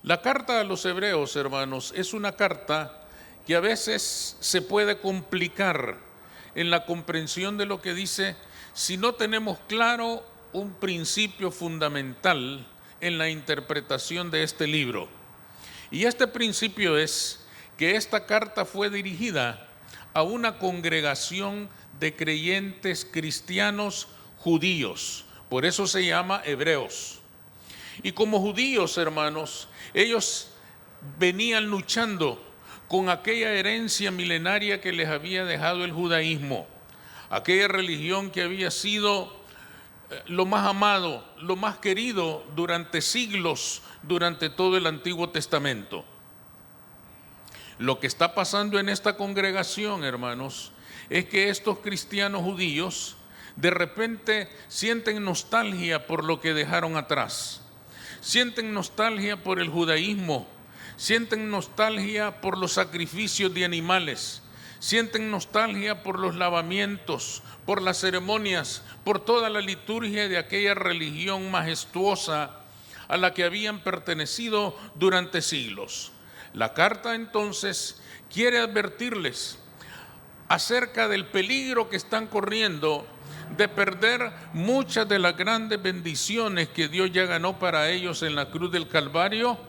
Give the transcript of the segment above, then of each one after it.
La carta a los hebreos, hermanos, es una carta que a veces se puede complicar en la comprensión de lo que dice si no tenemos claro un principio fundamental en la interpretación de este libro. Y este principio es que esta carta fue dirigida a una congregación de creyentes cristianos judíos. Por eso se llama hebreos. Y como judíos, hermanos, ellos venían luchando con aquella herencia milenaria que les había dejado el judaísmo, aquella religión que había sido lo más amado, lo más querido durante siglos, durante todo el Antiguo Testamento. Lo que está pasando en esta congregación, hermanos, es que estos cristianos judíos de repente sienten nostalgia por lo que dejaron atrás. Sienten nostalgia por el judaísmo, sienten nostalgia por los sacrificios de animales, sienten nostalgia por los lavamientos, por las ceremonias, por toda la liturgia de aquella religión majestuosa a la que habían pertenecido durante siglos. La carta entonces quiere advertirles acerca del peligro que están corriendo de perder muchas de las grandes bendiciones que Dios ya ganó para ellos en la cruz del Calvario,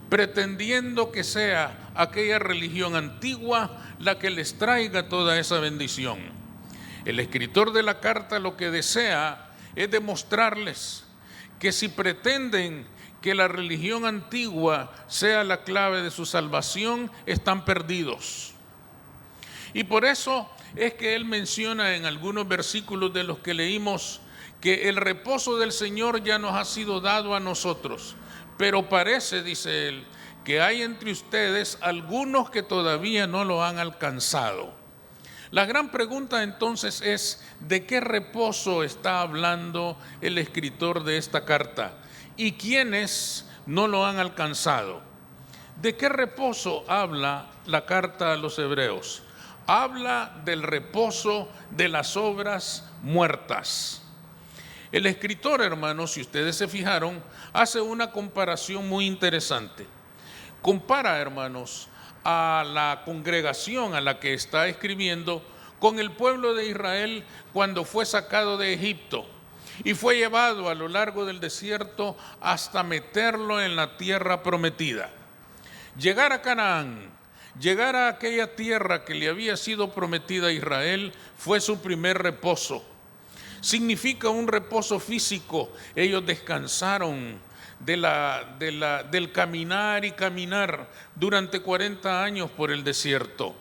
pretendiendo que sea aquella religión antigua la que les traiga toda esa bendición. El escritor de la carta lo que desea es demostrarles que si pretenden que la religión antigua sea la clave de su salvación, están perdidos. Y por eso es que él menciona en algunos versículos de los que leímos que el reposo del Señor ya nos ha sido dado a nosotros. Pero parece, dice él, que hay entre ustedes algunos que todavía no lo han alcanzado. La gran pregunta entonces es, ¿de qué reposo está hablando el escritor de esta carta? ¿Y quiénes no lo han alcanzado? ¿De qué reposo habla la carta a los hebreos? Habla del reposo de las obras muertas. El escritor, hermanos, si ustedes se fijaron, hace una comparación muy interesante. Compara, hermanos, a la congregación a la que está escribiendo con el pueblo de Israel cuando fue sacado de Egipto y fue llevado a lo largo del desierto hasta meterlo en la tierra prometida. Llegar a Canaán, llegar a aquella tierra que le había sido prometida a Israel, fue su primer reposo. Significa un reposo físico. Ellos descansaron del caminar y caminar durante 40 años por el desierto.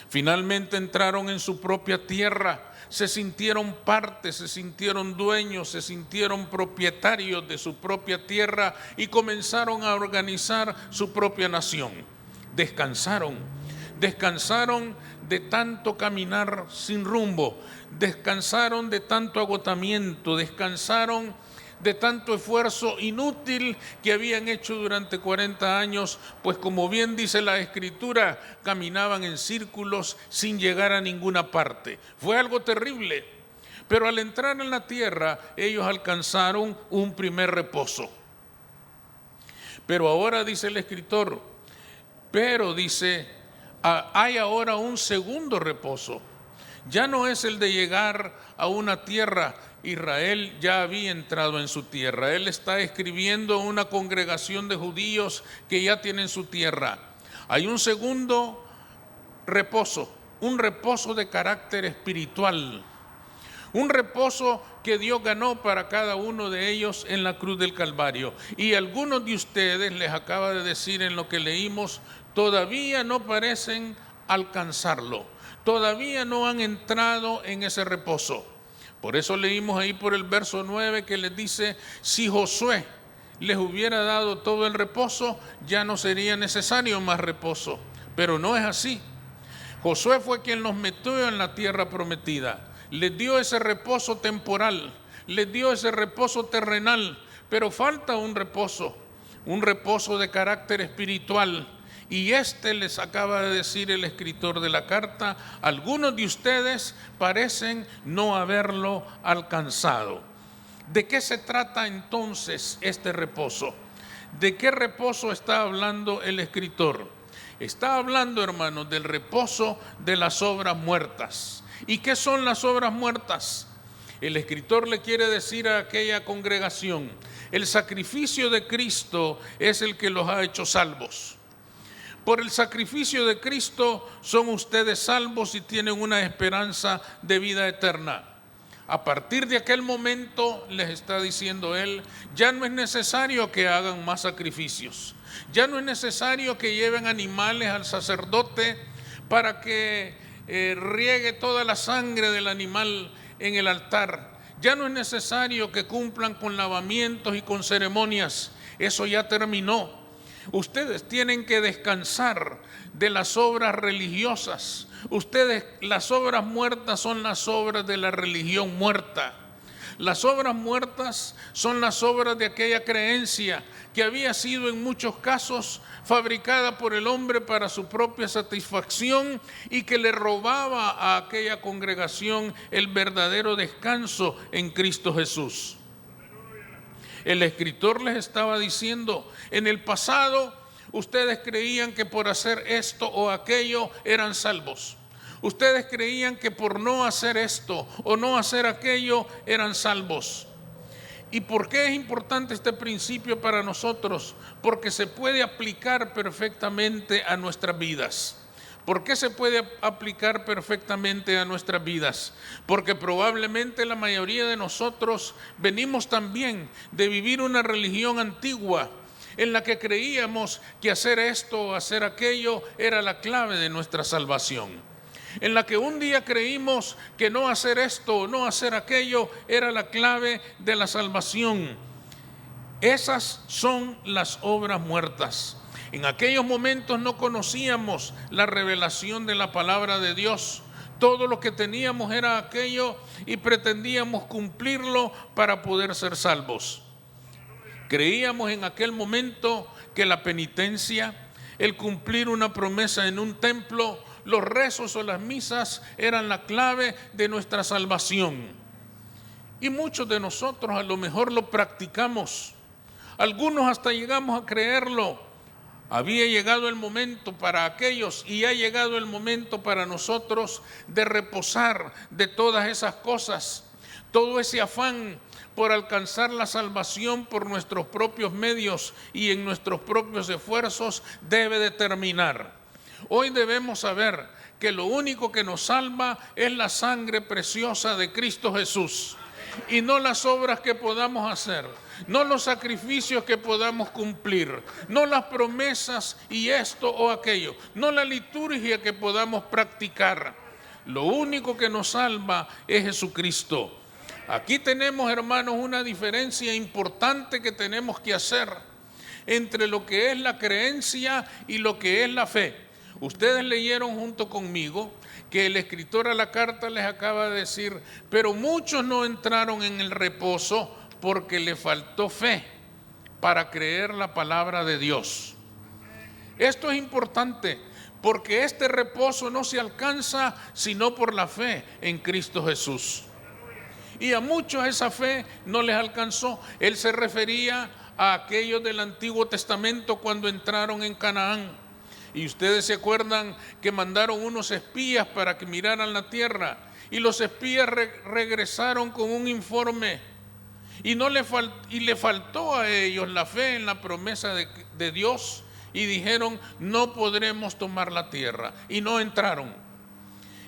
Finalmente entraron en su propia tierra, se sintieron parte, se sintieron dueños, se sintieron propietarios de su propia tierra y comenzaron a organizar su propia nación. Descansaron de tanto caminar sin rumbo, descansaron de tanto agotamiento, descansaron de tanto esfuerzo inútil que habían hecho durante 40 años, pues como bien dice la Escritura, caminaban en círculos sin llegar a ninguna parte. Fue algo terrible, pero al entrar en la tierra, ellos alcanzaron un primer reposo. Pero ahora dice el escritor, hay ahora un segundo reposo. Ya no es el de llegar a una tierra. Israel ya había entrado en su tierra. Él está escribiendo a una congregación de judíos que ya tienen su tierra. Hay un segundo reposo, un reposo de carácter espiritual. Un reposo que Dios ganó para cada uno de ellos en la cruz del Calvario. Y algunos de ustedes, les acaba de decir en lo que leímos, todavía no parecen alcanzarlo. Todavía no han entrado en ese reposo. Por eso leímos ahí por el verso 9 que les dice, si Josué les hubiera dado todo el reposo, ya no sería necesario más reposo. Pero no es así. Josué fue quien los metió en la tierra prometida. Les dio ese reposo temporal, les dio ese reposo terrenal, pero falta un reposo de carácter espiritual. Y les acaba de decir el escritor de la carta, algunos de ustedes parecen no haberlo alcanzado. ¿De qué se trata entonces este reposo? ¿De qué reposo está hablando el escritor? Está hablando, hermanos, del reposo de las obras muertas. ¿Y qué son las obras muertas? El escritor le quiere decir a aquella congregación: el sacrificio de Cristo es el que los ha hecho salvos. Por el sacrificio de Cristo son ustedes salvos y tienen una esperanza de vida eterna. A partir de aquel momento, les está diciendo él, ya no es necesario que hagan más sacrificios. Ya no es necesario que lleven animales al sacerdote para que riegue toda la sangre del animal en el altar. Ya no es necesario que cumplan con lavamientos y con ceremonias. Eso ya terminó. Ustedes tienen que descansar de las obras religiosas. Las obras muertas son las obras de la religión muerta. Las obras muertas son las obras de aquella creencia que había sido en muchos casos fabricada por el hombre para su propia satisfacción y que le robaba a aquella congregación el verdadero descanso en Cristo Jesús. El escritor les estaba diciendo, en el pasado ustedes creían que por hacer esto o aquello eran salvos. Ustedes creían que por no hacer esto o no hacer aquello eran salvos. ¿Y por qué es importante este principio para nosotros? Porque se puede aplicar perfectamente a nuestras vidas. ¿Por qué se puede aplicar perfectamente a nuestras vidas? Porque probablemente la mayoría de nosotros venimos también de vivir una religión antigua en la que creíamos que hacer esto o hacer aquello era la clave de nuestra salvación. En la que un día creímos que no hacer esto o no hacer aquello era la clave de la salvación. Esas son las obras muertas. En aquellos momentos no conocíamos la revelación de la palabra de Dios. Todo lo que teníamos era aquello y pretendíamos cumplirlo para poder ser salvos. Creíamos en aquel momento que la penitencia, el cumplir una promesa en un templo, los rezos o las misas eran la clave de nuestra salvación. Y muchos de nosotros a lo mejor lo practicamos. Algunos hasta llegamos a creerlo. Había llegado el momento para aquellos y ha llegado el momento para nosotros de reposar de todas esas cosas. Todo ese afán por alcanzar la salvación por nuestros propios medios y en nuestros propios esfuerzos debe de terminar. Hoy debemos saber que lo único que nos salva es la sangre preciosa de Cristo Jesús y no las obras que podamos hacer, no los sacrificios que podamos cumplir, no las promesas y esto o aquello, no la liturgia que podamos practicar. Lo único que nos salva es Jesucristo. Aquí tenemos, hermanos, una diferencia importante que tenemos que hacer entre lo que es la creencia y lo que es la fe. Ustedes leyeron junto conmigo que el escritor a la carta les acaba de decir, pero muchos no entraron en el reposo porque le faltó fe para creer la palabra de Dios. Esto es importante porque este reposo no se alcanza sino por la fe en Cristo Jesús. Y a muchos esa fe no les alcanzó. Él se refería a aquellos del Antiguo Testamento cuando entraron en Canaán. Y ustedes se acuerdan que mandaron unos espías para que miraran la tierra. Y los espías regresaron con un informe. Y le faltó a ellos la fe en la promesa de Dios. Y dijeron, no podremos tomar la tierra. Y no entraron.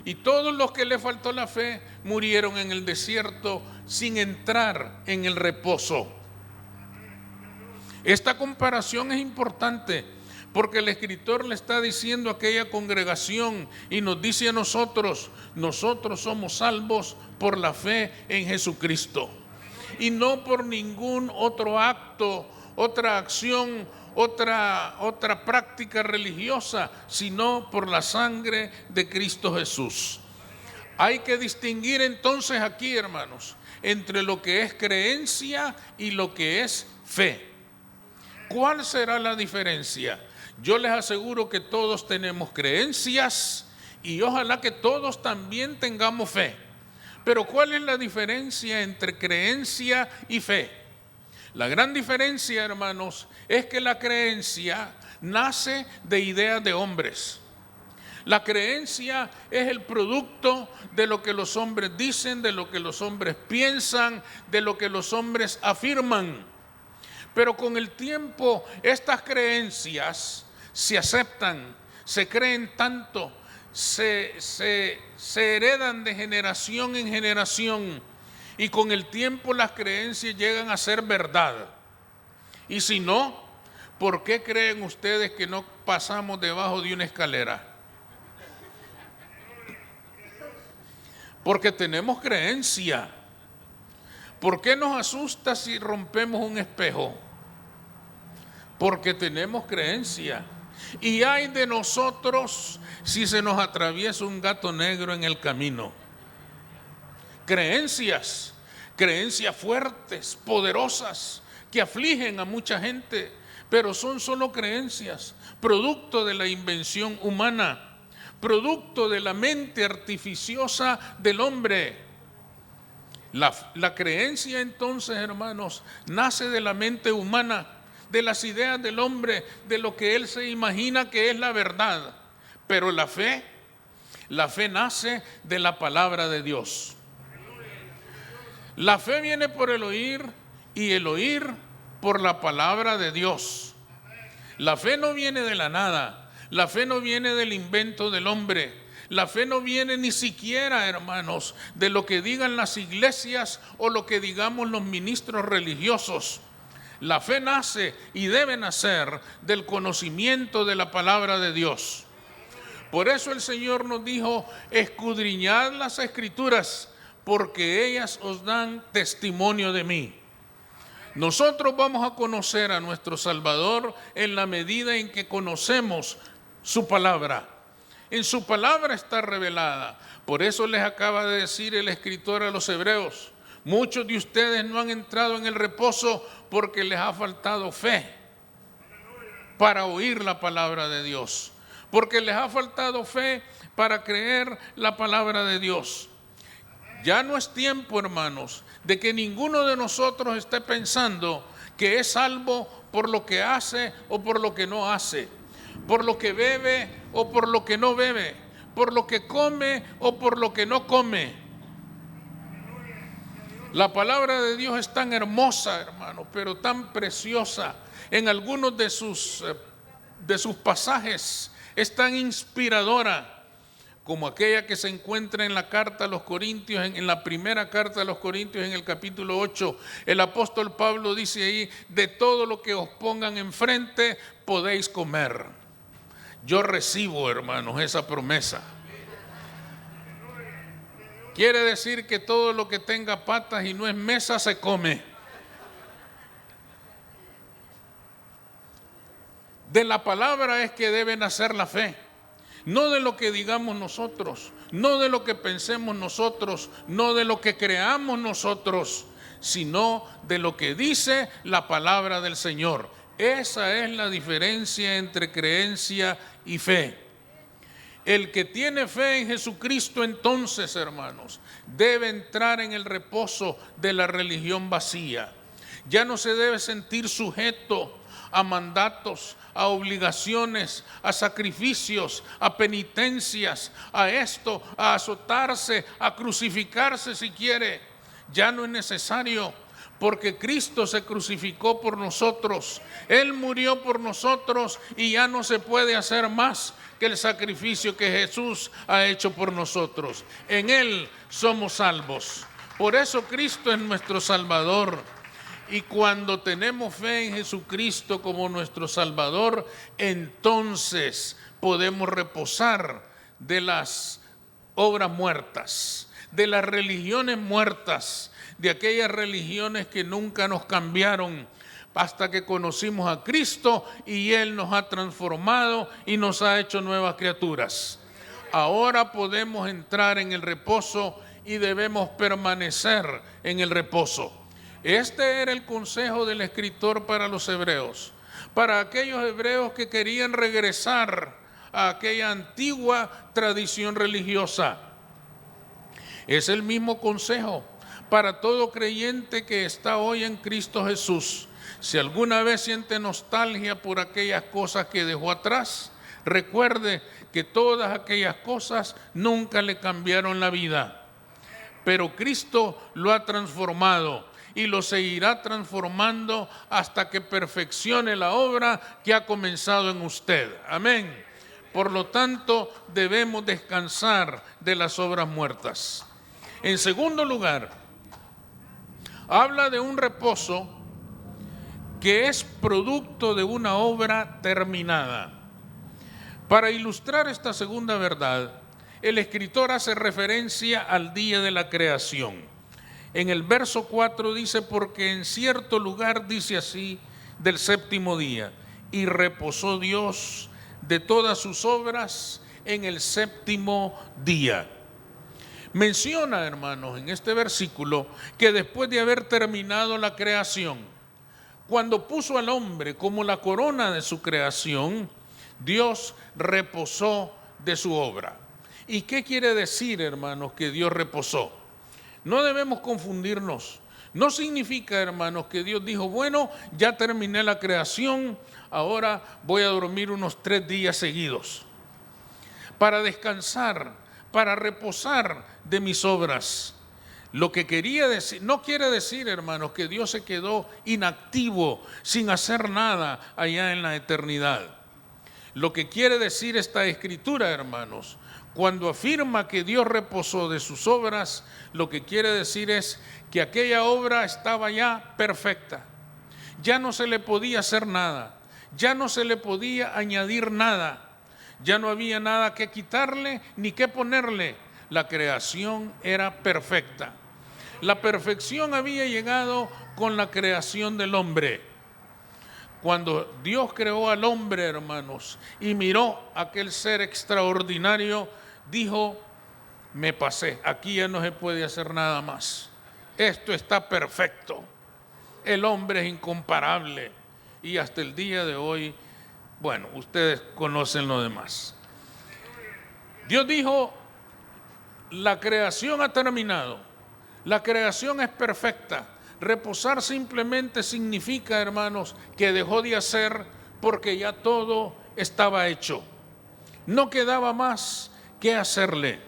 Y todos los que le faltó la fe murieron en el desierto sin entrar en el reposo. Esta comparación es importante porque el escritor le está diciendo a aquella congregación y nos dice a nosotros somos salvos por la fe en Jesucristo y no por ningún otro acto, otra acción, otra práctica religiosa, sino por la sangre de Cristo Jesús. Hay que distinguir entonces aquí, hermanos, entre lo que es creencia y lo que es fe. ¿Cuál será la diferencia? Yo les aseguro que todos tenemos creencias y ojalá que todos también tengamos fe. Pero ¿cuál es la diferencia entre creencia y fe? La gran diferencia, hermanos, es que la creencia nace de ideas de hombres. La creencia es el producto de lo que los hombres dicen, de lo que los hombres piensan, de lo que los hombres afirman. Pero con el tiempo estas creencias se aceptan, se creen tanto, se heredan de generación en generación, y con el tiempo las creencias llegan a ser verdad. Y si no, ¿por qué creen ustedes que no pasamos debajo de una escalera? Porque tenemos creencia. ¿Por qué nos asusta si rompemos un espejo? Porque tenemos creencia. Y ay de nosotros si se nos atraviesa un gato negro en el camino. Creencias fuertes, poderosas, que afligen a mucha gente, pero son solo creencias, producto de la invención humana, producto de la mente artificiosa del hombre. La creencia entonces, hermanos, nace de la mente humana, de las ideas del hombre, de lo que él se imagina que es la verdad. Pero la fe nace de la palabra de Dios. La fe viene por el oír y el oír por la palabra de Dios. La fe no viene de la nada. La fe no viene del invento del hombre. La fe no viene ni siquiera, hermanos, de lo que digan las iglesias o lo que digamos los ministros religiosos. La fe nace y debe nacer del conocimiento de la palabra de Dios. Por eso el Señor nos dijo: escudriñad las Escrituras, porque ellas os dan testimonio de mí. Nosotros vamos a conocer a nuestro Salvador en la medida en que conocemos su palabra. En su palabra está revelada. Por eso les acaba de decir el escritor a los hebreos: muchos de ustedes no han entrado en el reposo porque les ha faltado fe para oír la palabra de Dios, porque les ha faltado fe para creer la palabra de Dios. Ya no es tiempo, hermanos, de que ninguno de nosotros esté pensando que es salvo por lo que hace o por lo que no hace, por lo que bebe o por lo que no bebe, por lo que come o por lo que no come. La palabra de Dios es tan hermosa, hermano, pero tan preciosa. En algunos de sus pasajes es tan inspiradora, como aquella que se encuentra en la carta a los Corintios, en la primera carta a los Corintios, en el capítulo 8. El apóstol Pablo dice ahí: de todo lo que os pongan enfrente podéis comer. Yo recibo, hermanos, esa promesa. Quiere decir que todo lo que tenga patas y no es mesa se come. De la palabra es que debe nacer la fe. No de lo que digamos nosotros, no de lo que pensemos nosotros, no de lo que creamos nosotros, sino de lo que dice la palabra del Señor. Esa es la diferencia entre creencia y fe. El que tiene fe en Jesucristo, entonces, hermanos, debe entrar en el reposo de la religión vacía. Ya no se debe sentir sujeto a mandatos, a obligaciones, a sacrificios, a penitencias, a esto, a azotarse, a crucificarse si quiere. Ya no es necesario, porque Cristo se crucificó por nosotros. Él murió por nosotros y ya no se puede hacer más que el sacrificio que Jesús ha hecho por nosotros. En Él somos salvos. Por eso Cristo es nuestro Salvador. Y cuando tenemos fe en Jesucristo como nuestro Salvador, entonces podemos reposar de las obras muertas, de las religiones muertas, de aquellas religiones que nunca nos cambiaron, hasta que conocimos a Cristo y Él nos ha transformado y nos ha hecho nuevas criaturas. Ahora podemos entrar en el reposo y debemos permanecer en el reposo. Este era el consejo del escritor para los hebreos, para aquellos hebreos que querían regresar a aquella antigua tradición religiosa. Es el mismo consejo para todo creyente que está hoy en Cristo Jesús. Si alguna vez siente nostalgia por aquellas cosas que dejó atrás, recuerde que todas aquellas cosas nunca le cambiaron la vida. Pero Cristo lo ha transformado y lo seguirá transformando hasta que perfeccione la obra que ha comenzado en usted. Amén. Por lo tanto, debemos descansar de las obras muertas. En segundo lugar, habla de un reposo que es producto de una obra terminada. Para ilustrar esta segunda verdad, el escritor hace referencia al día de la creación. En el verso 4 dice, porque en cierto lugar dice así del séptimo día, y reposó Dios de todas sus obras en el séptimo día. Menciona, hermanos, en este versículo que después de haber terminado la creación, cuando puso al hombre como la corona de su creación, Dios reposó de su obra. ¿Y qué quiere decir, hermanos, que Dios reposó? No debemos confundirnos. No significa, hermanos, que Dios dijo, bueno, ya terminé la creación, ahora voy a dormir unos 3 días seguidos para descansar, para reposar de mis obras. Lo que quería decir, no quiere decir, hermanos, que Dios se quedó inactivo, sin hacer nada allá en la eternidad. Lo que quiere decir esta escritura, hermanos, cuando afirma que Dios reposó de sus obras, lo que quiere decir es que aquella obra estaba ya perfecta. Ya no se le podía hacer nada, ya no se le podía añadir nada, ya no había nada que quitarle ni que ponerle. La creación era perfecta. La perfección había llegado con la creación del hombre. Cuando Dios creó al hombre, hermanos, y miró a aquel ser extraordinario, dijo, me pasé, aquí ya no se puede hacer nada más. Esto está perfecto. El hombre es incomparable. Y hasta el día de hoy, bueno, ustedes conocen lo demás. Dios dijo, la creación ha terminado. La creación es perfecta. Reposar simplemente significa, hermanos, que dejó de hacer porque ya todo estaba hecho. No quedaba más que hacerle.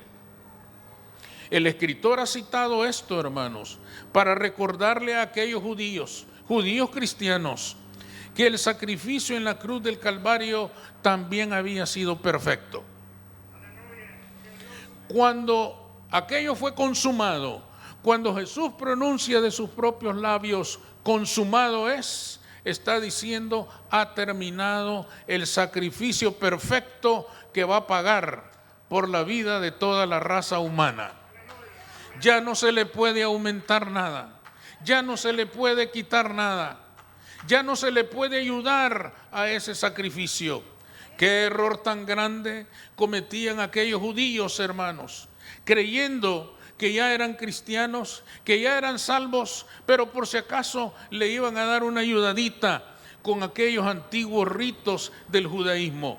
El escritor ha citado esto, hermanos, para recordarle a aquellos judíos cristianos, que el sacrificio en la cruz del Calvario también había sido perfecto. Cuando aquello fue consumado, cuando Jesús pronuncia de sus propios labios, consumado es, está diciendo, ha terminado el sacrificio perfecto que va a pagar por la vida de toda la raza humana. Ya no se le puede aumentar nada, ya no se le puede quitar nada, ya no se le puede ayudar a ese sacrificio. Qué error tan grande cometían aquellos judíos, hermanos, creyendo que ya eran cristianos, que ya eran salvos, pero por si acaso le iban a dar una ayudadita con aquellos antiguos ritos del judaísmo.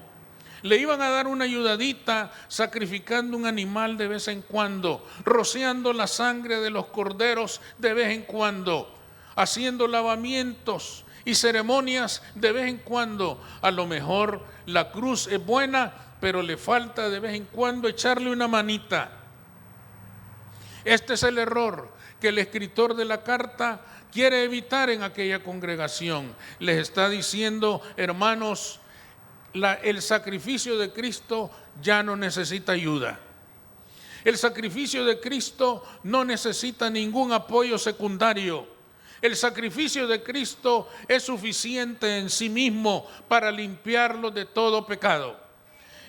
Le iban a dar una ayudadita sacrificando un animal de vez en cuando, rociando la sangre de los corderos de vez en cuando, haciendo lavamientos y ceremonias de vez en cuando. A lo mejor la cruz es buena, pero le falta de vez en cuando echarle una manita. Este es el error que el escritor de la carta quiere evitar en aquella congregación. Les está diciendo, hermanos, el sacrificio de Cristo ya no necesita ayuda. El sacrificio de Cristo no necesita ningún apoyo secundario. El sacrificio de Cristo es suficiente en sí mismo para limpiarlo de todo pecado.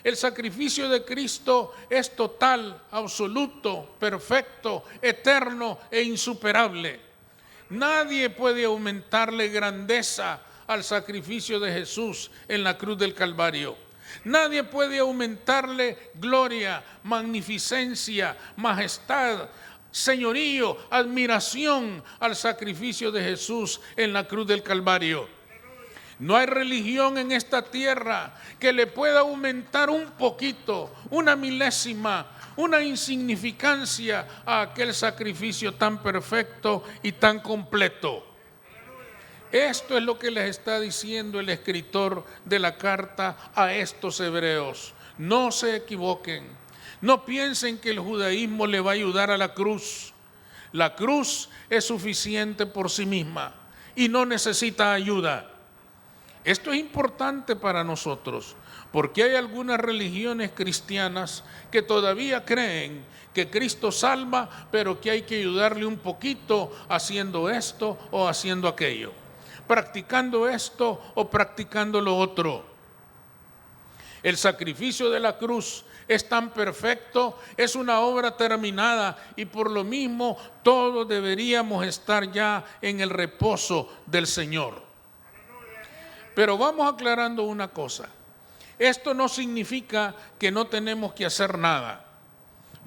El sacrificio de Cristo es total, absoluto, perfecto, eterno e insuperable. Nadie puede aumentarle grandeza al sacrificio de Jesús en la cruz del Calvario. Nadie puede aumentarle gloria, magnificencia, majestad, señorío, admiración al sacrificio de Jesús en la cruz del Calvario. No hay religión en esta tierra que le pueda aumentar un poquito, una milésima, una insignificancia a aquel sacrificio tan perfecto y tan completo. Esto es lo que les está diciendo el escritor de la carta a estos hebreos. No se equivoquen, no piensen que el judaísmo le va a ayudar a la cruz. La cruz es suficiente por sí misma y no necesita ayuda. Esto es importante para nosotros, porque hay algunas religiones cristianas que todavía creen que Cristo salva, pero que hay que ayudarle un poquito haciendo esto o haciendo aquello, practicando esto o practicando lo otro. El sacrificio de la cruz es tan perfecto, es una obra terminada y por lo mismo todos deberíamos estar ya en el reposo del Señor. Pero vamos aclarando una cosa. Esto no significa que no tenemos que hacer nada,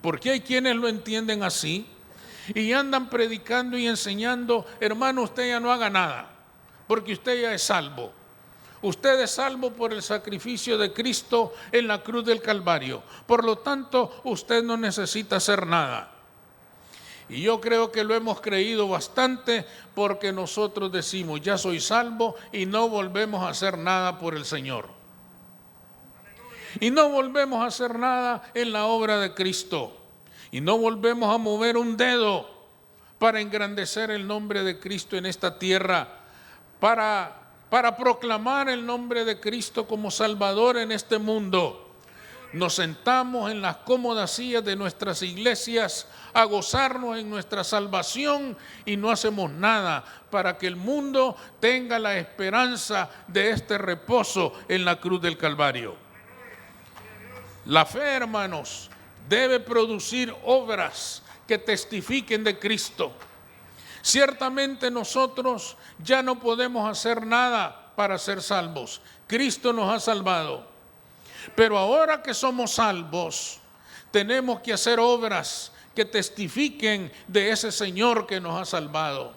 porque hay quienes lo entienden así y andan predicando y enseñando: hermano, usted ya no haga nada, porque usted ya es salvo. Usted es salvo por el sacrificio de Cristo en la cruz del Calvario. Por lo tanto, usted no necesita hacer nada. Y yo creo que lo hemos creído bastante, porque nosotros decimos: ya soy salvo, y no volvemos a hacer nada por el Señor. Y no volvemos a hacer nada en la obra de Cristo. Y no volvemos a mover un dedo para engrandecer el nombre de Cristo en esta tierra, para proclamar el nombre de Cristo como Salvador en este mundo. Nos sentamos en las cómodas sillas de nuestras iglesias a gozarnos en nuestra salvación y no hacemos nada para que el mundo tenga la esperanza de este reposo en la cruz del Calvario. La fe, hermanos, debe producir obras que testifiquen de Cristo. Ciertamente nosotros ya no podemos hacer nada para ser salvos. Cristo nos ha salvado. Pero ahora que somos salvos, tenemos que hacer obras que testifiquen de ese Señor que nos ha salvado.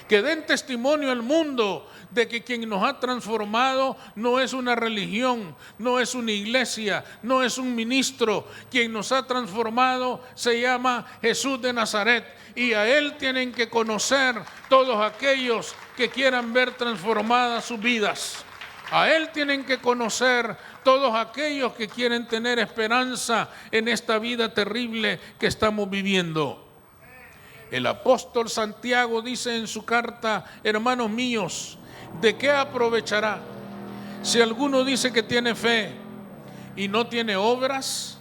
Que den testimonio al mundo de que quien nos ha transformado no es una religión, no es una iglesia, no es un ministro. Quien nos ha transformado se llama Jesús de Nazaret, y a Él tienen que conocer todos aquellos que quieran ver transformadas sus vidas. A Él tienen que conocer todos aquellos que quieren tener esperanza en esta vida terrible que estamos viviendo. El apóstol Santiago dice en su carta: hermanos míos, ¿de qué aprovechará si alguno dice que tiene fe y no tiene obras?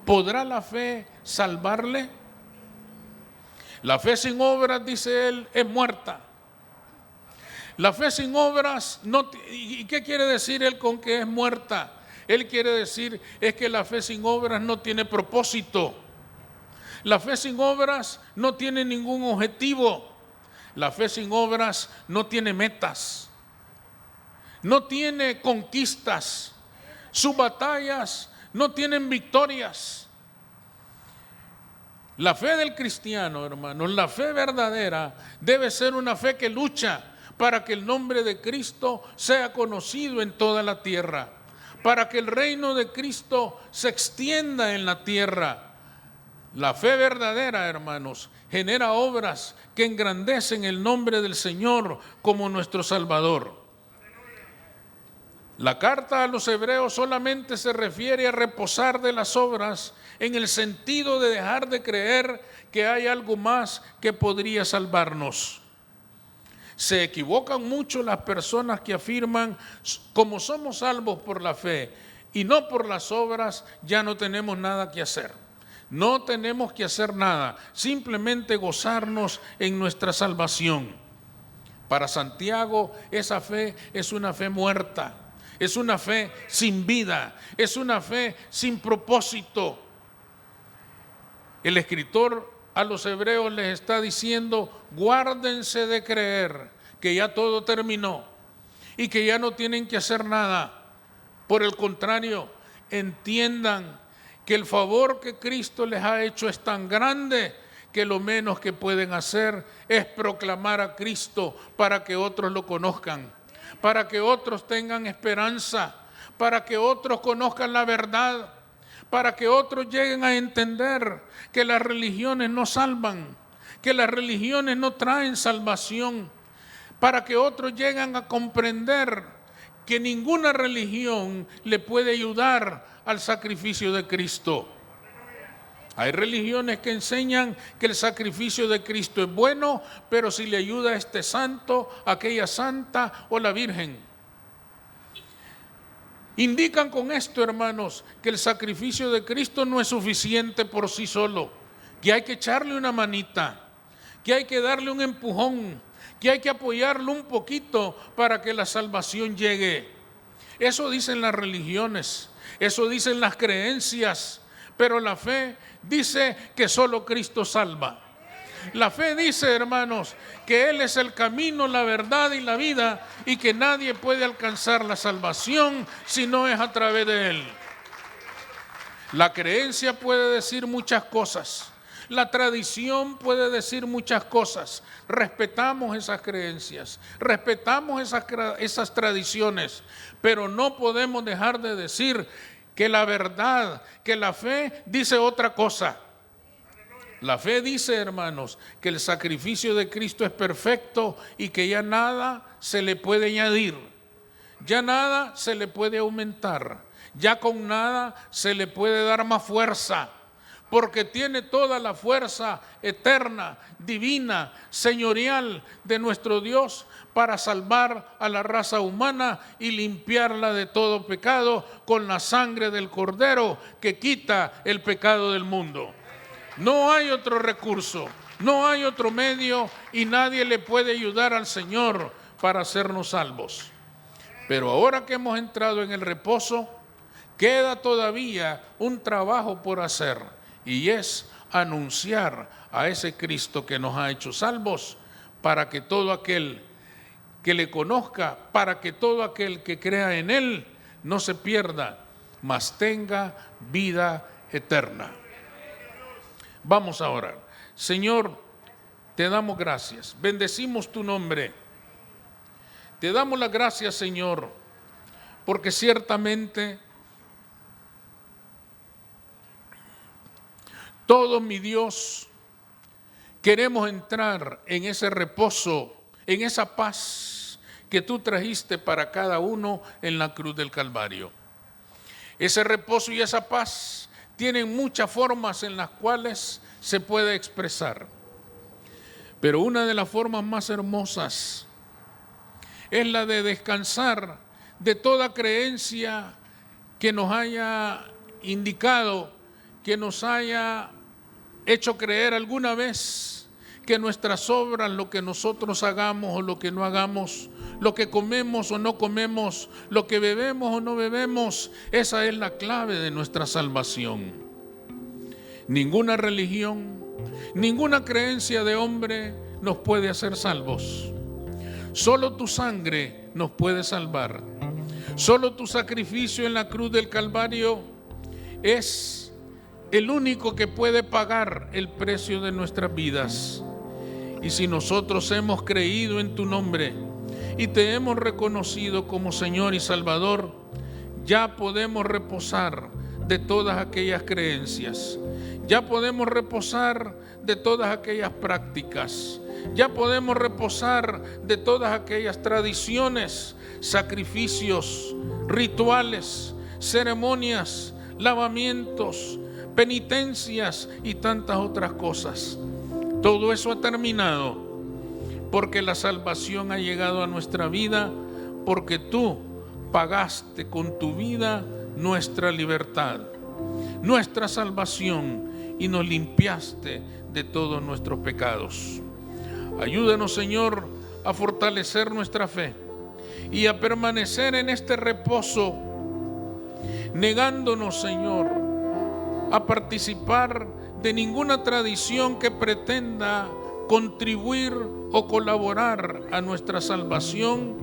¿Podrá la fe salvarle? La fe sin obras, dice él, es muerta. La fe sin obras, ¿y qué quiere decir él con que es muerta? Él quiere decir es que la fe sin obras no tiene propósito. La fe sin obras no tiene ningún objetivo. La fe sin obras no tiene metas. No tiene conquistas. Sus batallas no tienen victorias. La fe del cristiano, hermanos, la fe verdadera debe ser una fe que lucha para que el nombre de Cristo sea conocido en toda la tierra, para que el reino de Cristo se extienda en la tierra. La fe verdadera, hermanos, genera obras que engrandecen el nombre del Señor como nuestro Salvador. La carta a los hebreos solamente se refiere a reposar de las obras en el sentido de dejar de creer que hay algo más que podría salvarnos. Se equivocan mucho las personas que afirman: como somos salvos por la fe y no por las obras, ya no tenemos nada que hacer. No tenemos que hacer nada, simplemente gozarnos en nuestra salvación. Para Santiago, esa fe es una fe muerta, es una fe sin vida, es una fe sin propósito. El escritor a los hebreos les está diciendo: guárdense de creer que ya todo terminó y que ya no tienen que hacer nada. Por el contrario, entiendan que el favor que Cristo les ha hecho es tan grande que lo menos que pueden hacer es proclamar a Cristo para que otros lo conozcan, para que otros tengan esperanza, para que otros conozcan la verdad, para que otros lleguen a entender que las religiones no salvan, que las religiones no traen salvación, para que otros lleguen a comprender que ninguna religión le puede ayudar al sacrificio de Cristo. Hay religiones que enseñan que el sacrificio de Cristo es bueno, pero si le ayuda a este santo, aquella santa o la Virgen. Indican con esto, hermanos, que el sacrificio de Cristo no es suficiente por sí solo, que hay que echarle una manita, que hay que darle un empujón, que hay que apoyarlo un poquito para que la salvación llegue. Eso dicen las religiones, eso dicen las creencias, pero la fe dice que solo Cristo salva. La fe dice, hermanos, que Él es el camino, la verdad y la vida, y que nadie puede alcanzar la salvación si no es a través de Él. La creencia puede decir muchas cosas. La tradición puede decir muchas cosas. Respetamos esas creencias, respetamos esas tradiciones, pero no podemos dejar de decir que la verdad, que la fe dice otra cosa. La fe dice, hermanos, que el sacrificio de Cristo es perfecto y que ya nada se le puede añadir, ya nada se le puede aumentar, ya con nada se le puede dar más fuerza, porque tiene toda la fuerza eterna, divina, señorial de nuestro Dios para salvar a la raza humana y limpiarla de todo pecado con la sangre del Cordero que quita el pecado del mundo. No hay otro recurso, no hay otro medio y nadie le puede ayudar al Señor para hacernos salvos. Pero ahora que hemos entrado en el reposo, queda todavía un trabajo por hacer y es anunciar a ese Cristo que nos ha hecho salvos para que todo aquel que le conozca, para que todo aquel que crea en Él no se pierda, mas tenga vida eterna. Vamos a orar. Señor, te damos gracias, bendecimos tu nombre. Te damos las gracias, Señor, porque ciertamente todos, mi Dios, queremos entrar en ese reposo, en esa paz que tú trajiste para cada uno en la cruz del Calvario. Ese reposo y esa paz tienen muchas formas en las cuales se puede expresar. Pero una de las formas más hermosas es la de descansar de toda creencia que nos haya indicado, que nos haya hecho creer alguna vez que nuestras obras, lo que nosotros hagamos o lo que no hagamos, lo que comemos o no comemos, lo que bebemos o no bebemos, esa es la clave de nuestra salvación. Ninguna religión, ninguna creencia de hombre nos puede hacer salvos. Solo tu sangre nos puede salvar. Solo tu sacrificio en la cruz del Calvario es el único que puede pagar el precio de nuestras vidas. Y si nosotros hemos creído en tu nombre y te hemos reconocido como Señor y Salvador, ya podemos reposar de todas aquellas creencias, ya podemos reposar de todas aquellas prácticas, ya podemos reposar de todas aquellas tradiciones, sacrificios, rituales, ceremonias, lavamientos, penitencias y tantas otras cosas. Todo eso ha terminado porque la salvación ha llegado a nuestra vida, porque tú pagaste con tu vida nuestra libertad, nuestra salvación, y nos limpiaste de todos nuestros pecados. Ayúdanos, Señor, a fortalecer nuestra fe y a permanecer en este reposo, negándonos, Señor, a participar de ninguna tradición que pretenda contribuir o colaborar a nuestra salvación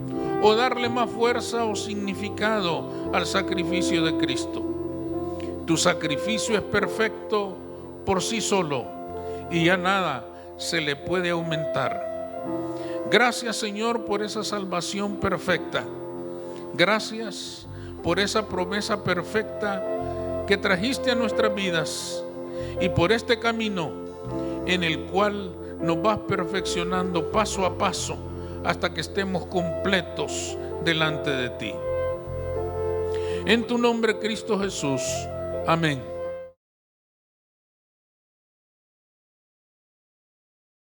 o darle más fuerza o significado al sacrificio de Cristo. Tu sacrificio es perfecto por sí solo y ya nada se le puede aumentar. Gracias, Señor, por esa salvación perfecta. Gracias por esa promesa perfecta que trajiste a nuestras vidas y por este camino en el cual nos vas perfeccionando paso a paso hasta que estemos completos delante de ti. En tu nombre, Cristo Jesús. Amén.